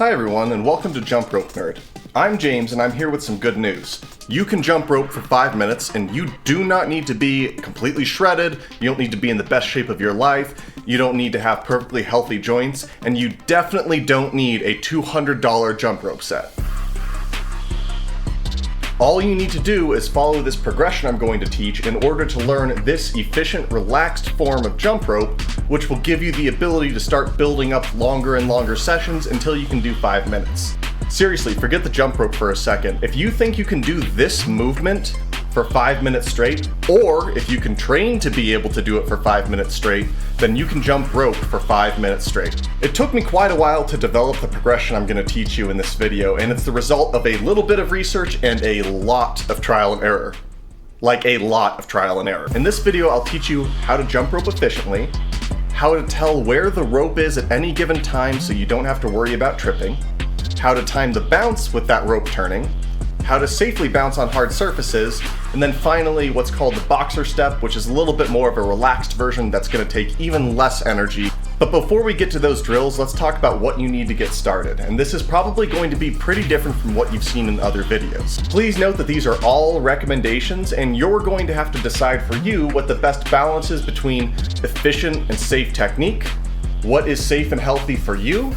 Hi everyone, and welcome to Jump Rope Nerd. I'm James, and I'm here with some good news. You can jump rope for 5 minutes, and you do not need to be completely shredded, you don't need to be in the best shape of your life, you don't need to have perfectly healthy joints, and you definitely don't need a $200 jump rope set. All you need to do is follow this progression I'm going to teach in order to learn this efficient, relaxed form of jump rope, which will give you the ability to start building up longer and longer sessions until you can do 5 minutes. Seriously, forget the jump rope for a second. If you think you can do this movement for 5 minutes straight, or if you can train to be able to do it for 5 minutes straight, then you can jump rope for 5 minutes straight. It took me quite a while to develop the progression I'm going to teach you in this video, and it's the result of a little bit of research and a lot of trial and error. Like a lot of trial and error. In this video, I'll teach you how to jump rope efficiently, how to tell where the rope is at any given time so you don't have to worry about tripping, how to time the bounce with that rope turning, how to safely bounce on hard surfaces, and then finally what's called the boxer step, which is a little bit more of a relaxed version that's going to take even less energy. But before we get to those drills, let's talk about what you need to get started, and this is probably going to be pretty different from what you've seen in other videos. Please note that these are all recommendations, and you're going to have to decide for you what the best balance is between efficient and safe technique, what is safe and healthy for you,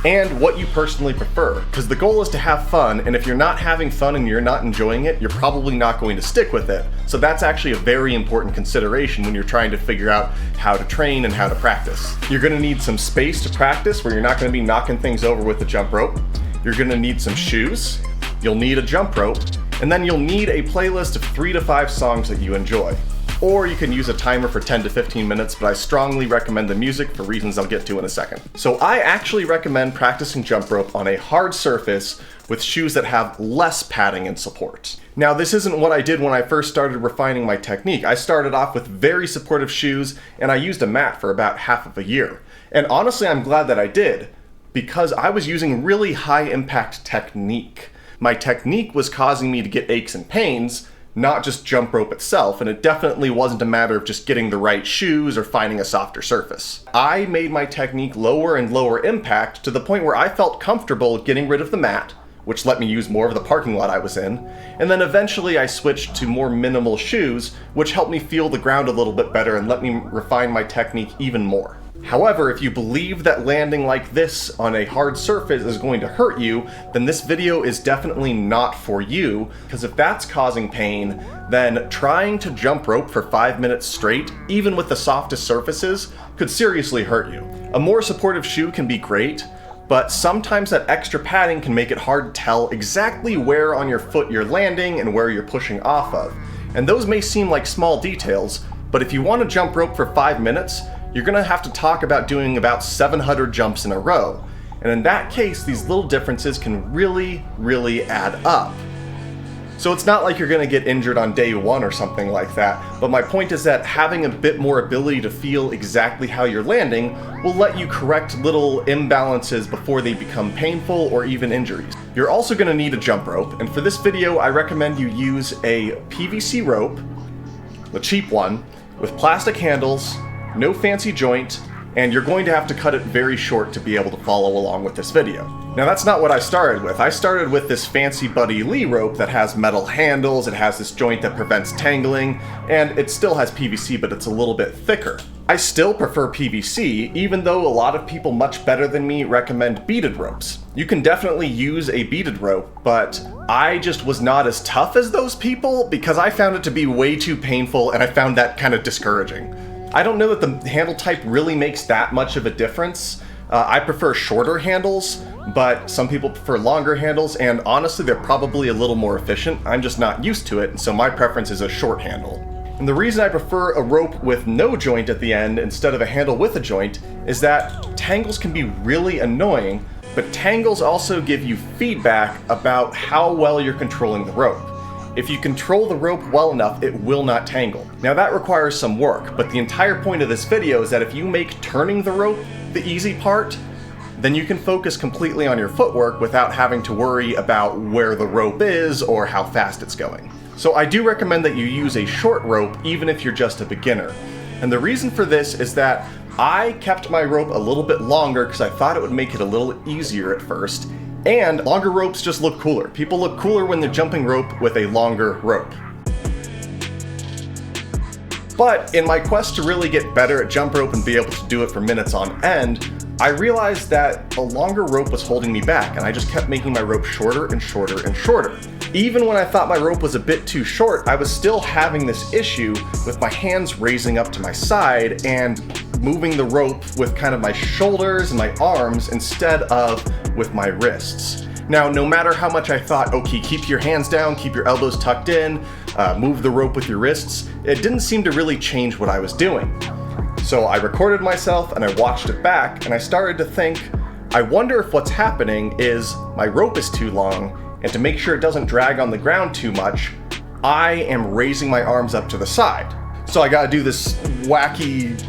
and what you personally prefer, because the goal is to have fun, and if you're not having fun and you're not enjoying it, you're probably not going to stick with it. So that's actually a very important consideration when you're trying to figure out how to train and how to practice. You're going to need some space to practice where you're not going to be knocking things over with the jump rope. You're going to need some shoes, you'll need a jump rope, and then you'll need a playlist of 3 to 5 songs that you enjoy. Or you can use a timer for 10 to 15 minutes, but I strongly recommend the music for reasons I'll get to in a second. So I actually recommend practicing jump rope on a hard surface with shoes that have less padding and support. Now, this isn't what I did when I first started refining my technique. I started off with very supportive shoes, and I used a mat for about half of a year. And honestly, I'm glad that I did, because I was using really high impact technique. My technique was causing me to get aches and pains, not just jump rope itself, and it definitely wasn't a matter of just getting the right shoes or finding a softer surface. I made my technique lower and lower impact to the point where I felt comfortable getting rid of the mat, which let me use more of the parking lot I was in, and then eventually I switched to more minimal shoes, which helped me feel the ground a little bit better and let me refine my technique even more. However, if you believe that landing like this on a hard surface is going to hurt you, then this video is definitely not for you, because if that's causing pain, then trying to jump rope for 5 minutes straight, even with the softest surfaces, could seriously hurt you. A more supportive shoe can be great, but sometimes that extra padding can make it hard to tell exactly where on your foot you're landing and where you're pushing off of. And those may seem like small details, but if you want to jump rope for 5 minutes, you're going to have to talk about doing about 700 jumps in a row. And in that case, these little differences can really add up. So it's not like you're going to get injured on day 1 or something like that, but my point is that having a bit more ability to feel exactly how you're landing will let you correct little imbalances before they become painful or even injuries. You're also going to need a jump rope, and for this video I recommend you use a PVC rope, the cheap one, with plastic handles, no fancy joint, and you're going to have to cut it very short to be able to follow along with this video. Now that's not what I started with. I started with this fancy Buddy Lee rope that has metal handles, it has this joint that prevents tangling, and it still has PVC, but it's a little bit thicker. I still prefer PVC, even though a lot of people much better than me recommend beaded ropes. You can definitely use a beaded rope, but I just was not as tough as those people because I found it to be way too painful, and I found that kind of discouraging. I don't know that the handle type really makes that much of a difference. I prefer shorter handles, but some people prefer longer handles, and honestly they're probably a little more efficient. I'm just not used to it, and so my preference is a short handle. And the reason I prefer a rope with no joint at the end instead of a handle with a joint is that tangles can be really annoying, but tangles also give you feedback about how well you're controlling the rope. If you control the rope well enough, it will not tangle. Now that requires some work, but the entire point of this video is that if you make turning the rope the easy part, then you can focus completely on your footwork without having to worry about where the rope is or how fast it's going. So I do recommend that you use a short rope even if you're just a beginner. And the reason for this is that I kept my rope a little bit longer because I thought it would make it a little easier at first, and longer ropes just look cooler. People look cooler when they're jumping rope with a longer rope. But in my quest to really get better at jump rope and be able to do it for minutes on end, I realized that a longer rope was holding me back, and I just kept making my rope shorter and shorter and shorter. Even when I thought my rope was a bit too short, I was still having this issue with my hands raising up to my side and moving the rope with kind of my shoulders and my arms instead of with my wrists. Now, no matter how much I thought, okay, keep your hands down, keep your elbows tucked in, move the rope with your wrists, it didn't seem to really change what I was doing. So I recorded myself and I watched it back, and I started to think, I wonder if what's happening is my rope is too long, and to make sure it doesn't drag on the ground too much, I am raising my arms up to the side. So I gotta do this wacky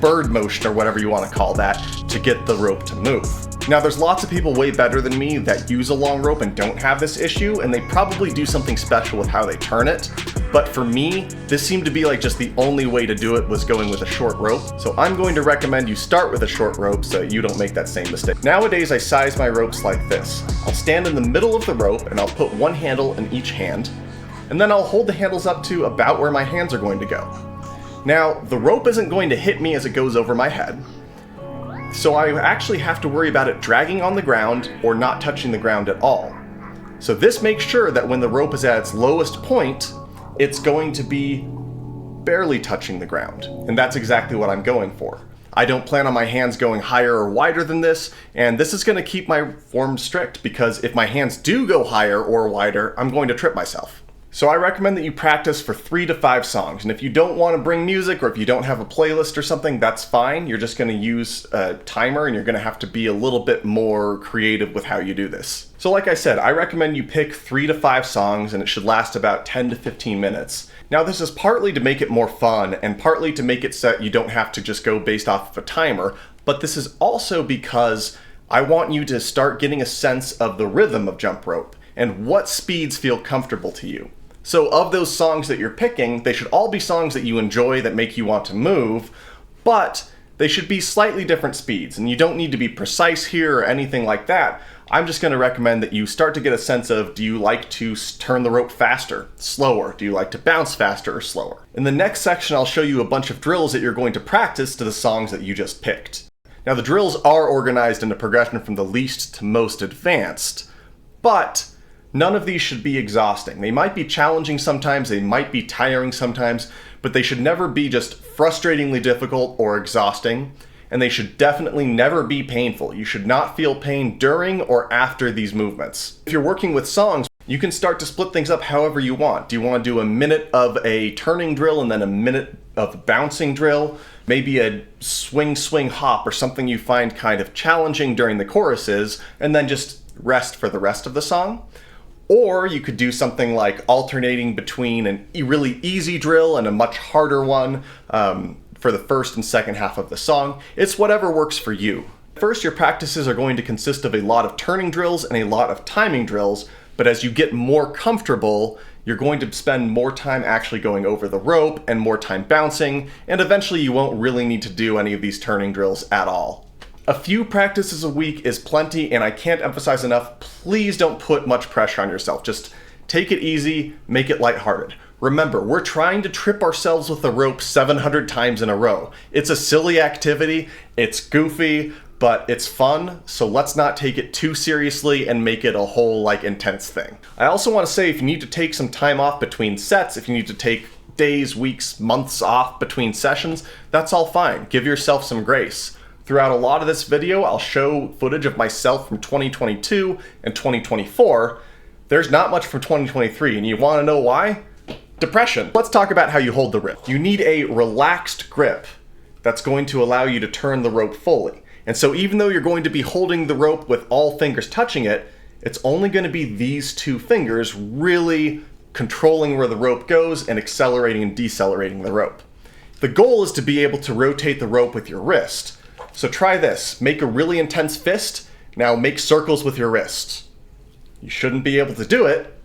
bird motion, or whatever you want to call that, to get the rope to move. Now, there's lots of people way better than me that use a long rope and don't have this issue, and they probably do something special with how they turn it. But for me, this seemed to be like just the only way to do it was going with a short rope. So I'm going to recommend you start with a short rope so you don't make that same mistake. Nowadays, I size my ropes like this. I'll stand in the middle of the rope and I'll put one handle in each hand, and then I'll hold the handles up to about where my hands are going to go. Now, the rope isn't going to hit me as it goes over my head, so I actually have to worry about it dragging on the ground or not touching the ground at all. So this makes sure that when the rope is at its lowest point, it's going to be barely touching the ground. And that's exactly what I'm going for. I don't plan on my hands going higher or wider than this, and this is going to keep my form strict, because if my hands do go higher or wider, I'm going to trip myself. So I recommend that you practice for 3 to 5 songs, and if you don't want to bring music, or if you don't have a playlist or something, that's fine. You're just going to use a timer, and you're going to have to be a little bit more creative with how you do this. So like I said, I recommend you pick 3 to 5 songs, and it should last about 10 to 15 minutes. Now, this is partly to make it more fun, and partly to make it so you don't have to just go based off of a timer, but this is also because I want you to start getting a sense of the rhythm of jump rope, and what speeds feel comfortable to you. So of those songs that you're picking, they should all be songs that you enjoy, that make you want to move, but they should be slightly different speeds, and you don't need to be precise here or anything like that. I'm just going to recommend that you start to get a sense of, do you like to turn the rope faster, slower? Do you like to bounce faster or slower? In the next section, I'll show you a bunch of drills that you're going to practice to the songs that you just picked. Now, the drills are organized in a progression from the least to most advanced, but none of these should be exhausting. They might be challenging sometimes, they might be tiring sometimes, but they should never be just frustratingly difficult or exhausting, and they should definitely never be painful. You should not feel pain during or after these movements. If you're working with songs, you can start to split things up however you want. Do you want to do a minute of a turning drill and then a minute of bouncing drill? Maybe a swing, swing, hop, or something you find kind of challenging during the choruses, and then just rest for the rest of the song? Or you could do something like alternating between a really easy drill and a much harder one for the first and second half of the song. It's whatever works for you. First, your practices are going to consist of a lot of turning drills and a lot of timing drills, but as you get more comfortable, you're going to spend more time actually going over the rope and more time bouncing, and eventually you won't really need to do any of these turning drills at all. A few practices a week is plenty, and I can't emphasize enough, please don't put much pressure on yourself. Just take it easy, make it lighthearted. Remember, we're trying to trip ourselves with the rope 700 times in a row. It's a silly activity, it's goofy, but it's fun, so let's not take it too seriously and make it a whole intense thing. I also want to say, if you need to take some time off between sets, if you need to take days, weeks, months off between sessions, that's all fine. Give yourself some grace. Throughout a lot of this video, I'll show footage of myself from 2022 and 2024. There's not much from 2023, and you want to know why? Depression. Let's talk about how you hold the grip. You need a relaxed grip that's going to allow you to turn the rope fully. And so even though you're going to be holding the rope with all fingers touching it, it's only going to be these 2 fingers really controlling where the rope goes and accelerating and decelerating the rope. The goal is to be able to rotate the rope with your wrist. So try this. Make a really intense fist. Now make circles with your wrist. You shouldn't be able to do it,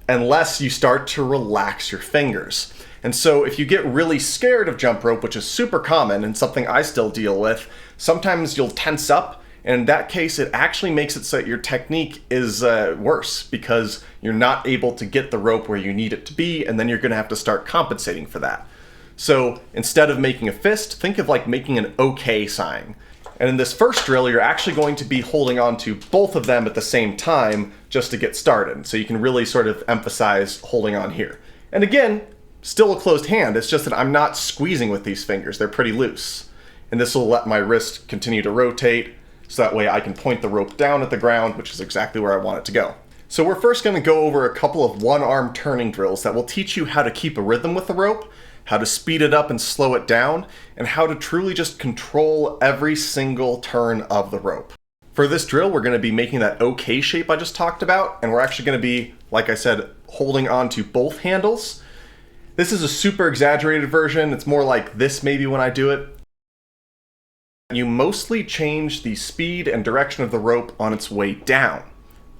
unless you start to relax your fingers. And so if you get really scared of jump rope, which is super common and something I still deal with, sometimes you'll tense up, and in that case it actually makes it so that your technique is worse because you're not able to get the rope where you need it to be, and then you're going to have to start compensating for that. So instead of making a fist, think of like making an OK sign. And in this first drill, you're actually going to be holding on to both of them at the same time just to get started. So you can really sort of emphasize holding on here. And again, still a closed hand, it's just that I'm not squeezing with these fingers, they're pretty loose. And this will let my wrist continue to rotate, so that way I can point the rope down at the ground, which is exactly where I want it to go. So we're first going to go over a couple of one-arm turning drills that will teach you how to keep a rhythm with the rope, how to speed it up and slow it down, and how to truly just control every single turn of the rope. For this drill, we're going to be making that OK shape I just talked about, and we're actually going to be, like I said, holding on to both handles. This is a super exaggerated version. It's more like this maybe when I do it. You mostly change the speed and direction of the rope on its way down.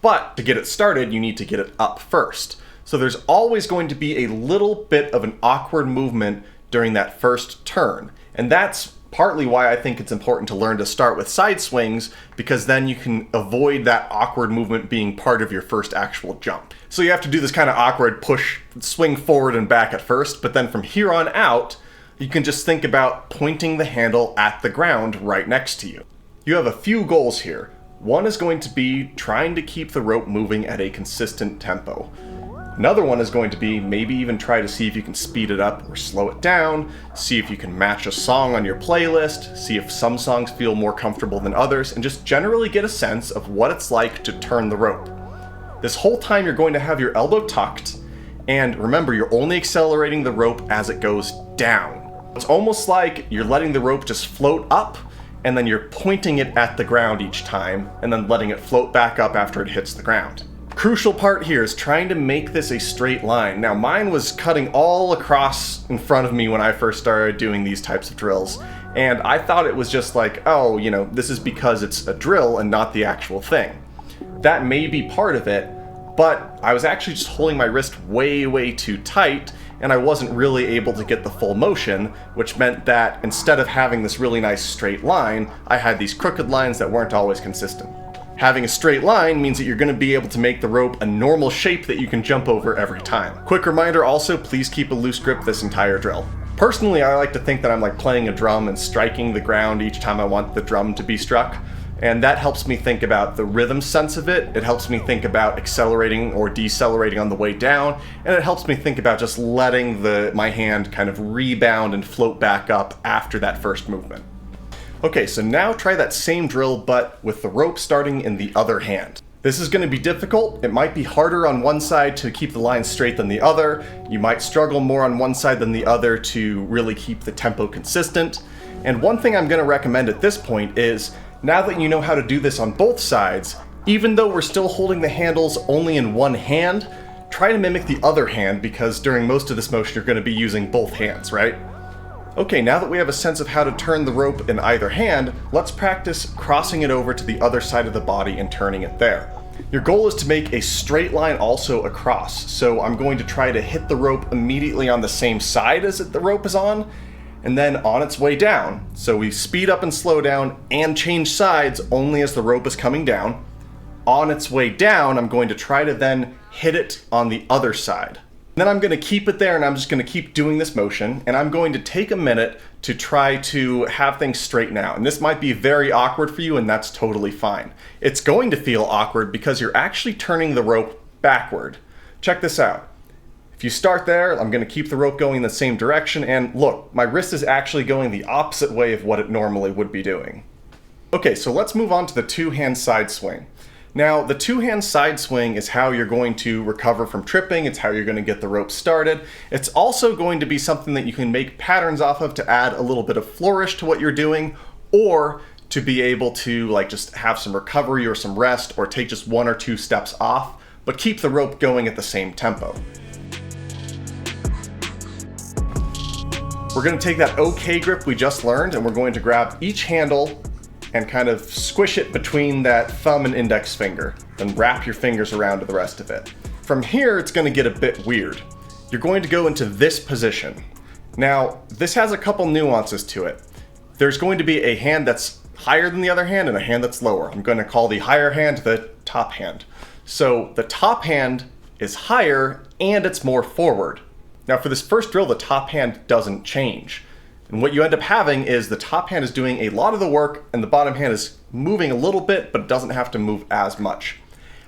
But to get it started, you need to get it up first. So there's always going to be a little bit of an awkward movement during that first turn. And that's partly why I think it's important to learn to start with side swings, because then you can avoid that awkward movement being part of your first actual jump. So you have to do this kind of awkward push, swing forward and back at first, but then from here on out, you can just think about pointing the handle at the ground right next to you. You have a few goals here. One is going to be trying to keep the rope moving at a consistent tempo. Another one is going to be maybe even try to see if you can speed it up or slow it down, see if you can match a song on your playlist, see if some songs feel more comfortable than others, and just generally get a sense of what it's like to turn the rope. This whole time you're going to have your elbow tucked, and remember, you're only accelerating the rope as it goes down. It's almost like you're letting the rope just float up, and then you're pointing it at the ground each time, and then letting it float back up after it hits the ground. Crucial part here is trying to make this a straight line. Now mine was cutting all across in front of me when I first started doing these types of drills, and I thought it was just like, oh, you know, this is because it's a drill and not the actual thing. That may be part of it, but I was actually just holding my wrist way too tight, and I wasn't really able to get the full motion, which meant that instead of having this really nice straight line, I had these crooked lines that weren't always consistent. Having a straight line means that you're going to be able to make the rope a normal shape that you can jump over every time. Quick reminder also, please keep a loose grip this entire drill. Personally, I like to think that I'm like playing a drum and striking the ground each time I want the drum to be struck, and that helps me think about the rhythm sense of it. It helps me think about accelerating or decelerating on the way down, and it helps me think about just letting my hand kind of rebound and float back up after that first movement. Okay, so now try that same drill, but with the rope starting in the other hand. This is going to be difficult. It might be harder on one side to keep the line straight than the other. You might struggle more on one side than the other to really keep the tempo consistent. And one thing I'm going to recommend at this point is, now that you know how to do this on both sides, even though we're still holding the handles only in one hand, try to mimic the other hand, because during most of this motion you're going to be using both hands, right? Okay, now that we have a sense of how to turn the rope in either hand, let's practice crossing it over to the other side of the body and turning it there. Your goal is to make a straight line also across, so I'm going to try to hit the rope immediately on the same side as the rope is on, and then on its way down. So we speed up and slow down and change sides only as the rope is coming down. On its way down, I'm going to try to then hit it on the other side. Then I'm going to keep it there, and I'm just going to keep doing this motion, and I'm going to take a minute to try to have things straighten out. And this might be very awkward for you, and that's totally fine. It's going to feel awkward because you're actually turning the rope backward. Check this out. If you start there, I'm going to keep the rope going in the same direction, and look, my wrist is actually going the opposite way of what it normally would be doing. Okay, so let's move on to the two-hand side swing. Now, the two-hand side swing is how you're going to recover from tripping. It's how you're going to get the rope started. It's also going to be something that you can make patterns off of to add a little bit of flourish to what you're doing, or to be able to like just have some recovery or some rest, or take just one or two steps off, but keep the rope going at the same tempo. We're going to take that OK grip we just learned, and we're going to grab each handle and kind of squish it between that thumb and index finger, then wrap your fingers around to the rest of it. From here, it's going to get a bit weird. You're going to go into this position. Now, this has a couple nuances to it. There's going to be a hand that's higher than the other hand and a hand that's lower. I'm going to call the higher hand the top hand. So the top hand is higher and it's more forward. Now for this first drill, the top hand doesn't change. And what you end up having is the top hand is doing a lot of the work and the bottom hand is moving a little bit, but it doesn't have to move as much.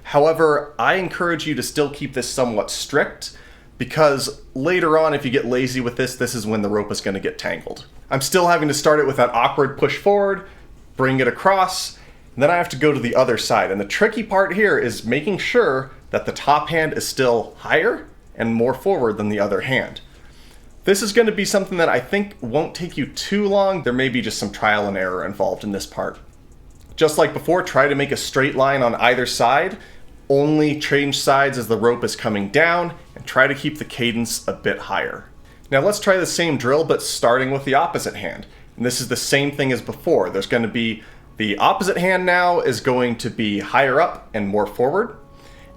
However, I encourage you to still keep this somewhat strict, because later on, if you get lazy with this, this is when the rope is going to get tangled. I'm still having to start it with that awkward push forward, bring it across, and then I have to go to the other side. And the tricky part here is making sure that the top hand is still higher and more forward than the other hand. This is going to be something that I think won't take you too long. There may be just some trial and error involved in this part. Just like before, try to make a straight line on either side. Only change sides as the rope is coming down, and try to keep the cadence a bit higher. Now let's try the same drill, but starting with the opposite hand. And this is the same thing as before. There's going to be the opposite hand now is going to be higher up and more forward.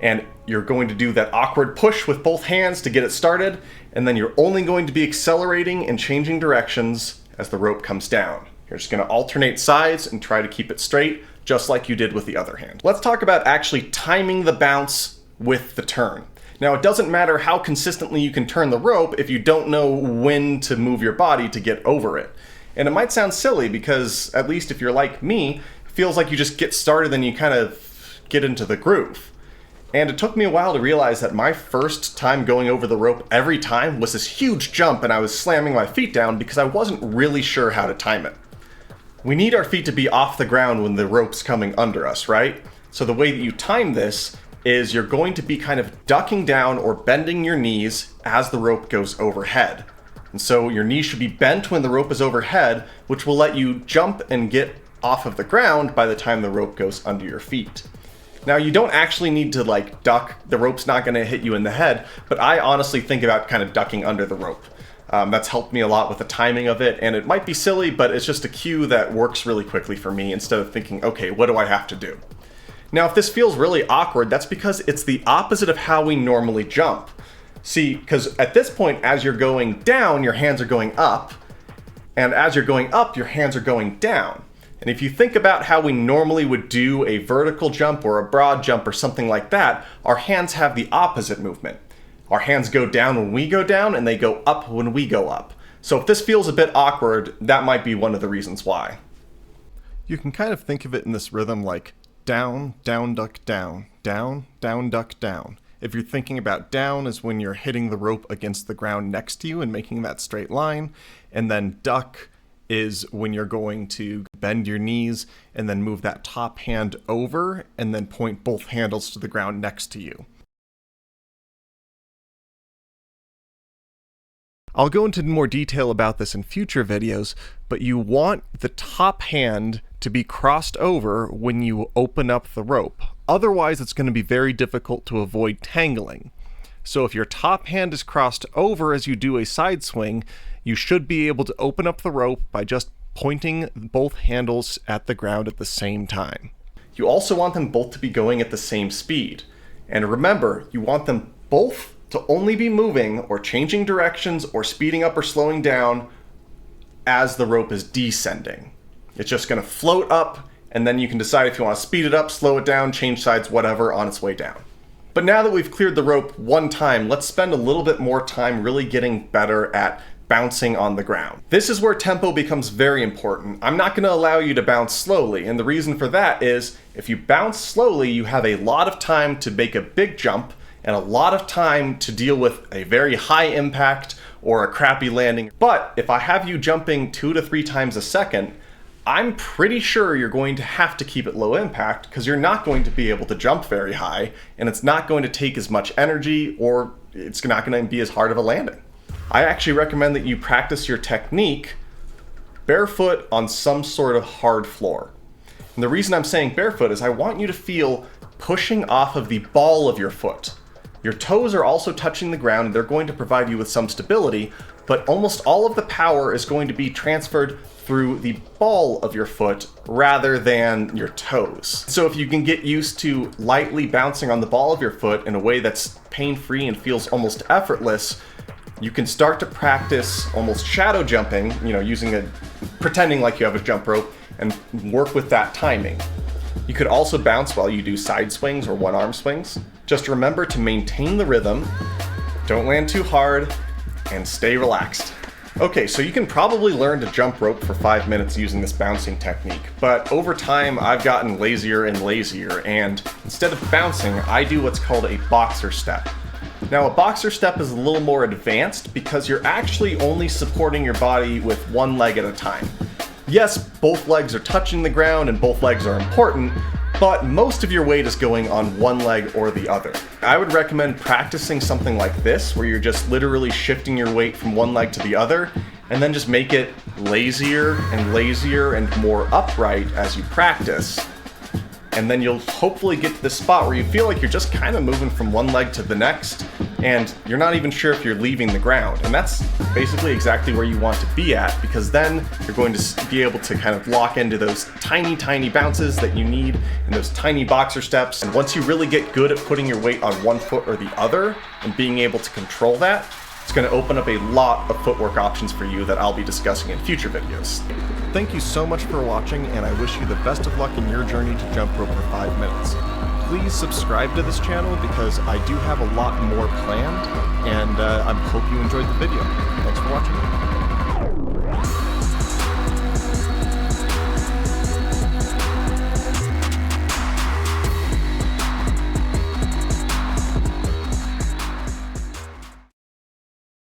And you're going to do that awkward push with both hands to get it started. And then you're only going to be accelerating and changing directions as the rope comes down. You're just going to alternate sides and try to keep it straight, just like you did with the other hand. Let's talk about actually timing the bounce with the turn. Now, it doesn't matter how consistently you can turn the rope if you don't know when to move your body to get over it. And it might sound silly because, at least if you're like me, it feels like you just get started and you kind of get into the groove. And it took me a while to realize that my first time going over the rope every time was this huge jump and I was slamming my feet down because I wasn't really sure how to time it. We need our feet to be off the ground when the rope's coming under us, right? So the way that you time this is you're going to be kind of ducking down or bending your knees as the rope goes overhead. And so your knees should be bent when the rope is overhead, which will let you jump and get off of the ground by the time the rope goes under your feet. Now, you don't actually need to duck. The rope's not going to hit you in the head, but I honestly think about kind of ducking under the rope. That's helped me a lot with the timing of it, and it might be silly, but it's just a cue that works really quickly for me instead of thinking, okay, what do I have to do? Now, if this feels really awkward, that's because it's the opposite of how we normally jump. See, because at this point, as you're going down, your hands are going up, and as you're going up, your hands are going down. And if you think about how we normally would do a vertical jump or a broad jump or something like that, our hands have the opposite movement. Our hands go down when we go down and they go up when we go up. So if this feels a bit awkward, that might be one of the reasons why. You can kind of think of it in this rhythm like down, down, duck, down, down, down, duck, down. If you're thinking about down is when you're hitting the rope against the ground next to you and making that straight line, and then duck is when you're going to bend your knees and then move that top hand over and then point both handles to the ground next to you. I'll go into more detail about this in future videos, but you want the top hand to be crossed over when you open up the rope. Otherwise, it's going to be very difficult to avoid tangling. So if your top hand is crossed over as you do a side swing, you should be able to open up the rope by just pointing both handles at the ground at the same time. You also want them both to be going at the same speed. And remember, you want them both to only be moving or changing directions or speeding up or slowing down as the rope is descending. It's just going to float up, and then you can decide if you want to speed it up, slow it down, change sides, whatever, on its way down. But now that we've cleared the rope one time, let's spend a little bit more time really getting better at bouncing on the ground. This is where tempo becomes very important. I'm not going to allow you to bounce slowly, and the reason for that is if you bounce slowly, you have a lot of time to make a big jump and a lot of time to deal with a very high impact or a crappy landing. But if I have you jumping 2 to 3 times a second, I'm pretty sure you're going to have to keep it low impact because you're not going to be able to jump very high, and it's not going to take as much energy, or it's not going to be as hard of a landing. I actually recommend that you practice your technique barefoot on some sort of hard floor. And the reason I'm saying barefoot is I want you to feel pushing off of the ball of your foot. Your toes are also touching the ground, and they're going to provide you with some stability, but almost all of the power is going to be transferred through the ball of your foot rather than your toes. So if you can get used to lightly bouncing on the ball of your foot in a way that's pain-free and feels almost effortless, you can start to practice almost shadow jumping, pretending like you have a jump rope, and work with that timing. You could also bounce while you do side swings or one-arm swings. Just remember to maintain the rhythm, don't land too hard, and stay relaxed. Okay, so you can probably learn to jump rope for 5 minutes using this bouncing technique, but over time I've gotten lazier and lazier, and instead of bouncing, I do what's called a boxer step. Now, a boxer step is a little more advanced because you're actually only supporting your body with one leg at a time. Yes, both legs are touching the ground and both legs are important, but most of your weight is going on one leg or the other. I would recommend practicing something like this, where you're just literally shifting your weight from one leg to the other, and then just make it lazier and more upright as you practice. And then you'll hopefully get to this spot where you feel like you're just kind of moving from one leg to the next, and you're not even sure if you're leaving the ground. And that's basically exactly where you want to be at, because then you're going to be able to kind of lock into those tiny, tiny bounces that you need and those tiny boxer steps. And once you really get good at putting your weight on one foot or the other and being able to control that, it's going to open up a lot of footwork options for you that I'll be discussing in future videos. Thank you so much for watching, and I wish you the best of luck in your journey to jump rope for 5 minutes. Please subscribe to this channel because I do have a lot more planned, and I hope you enjoyed the video. Thanks for watching.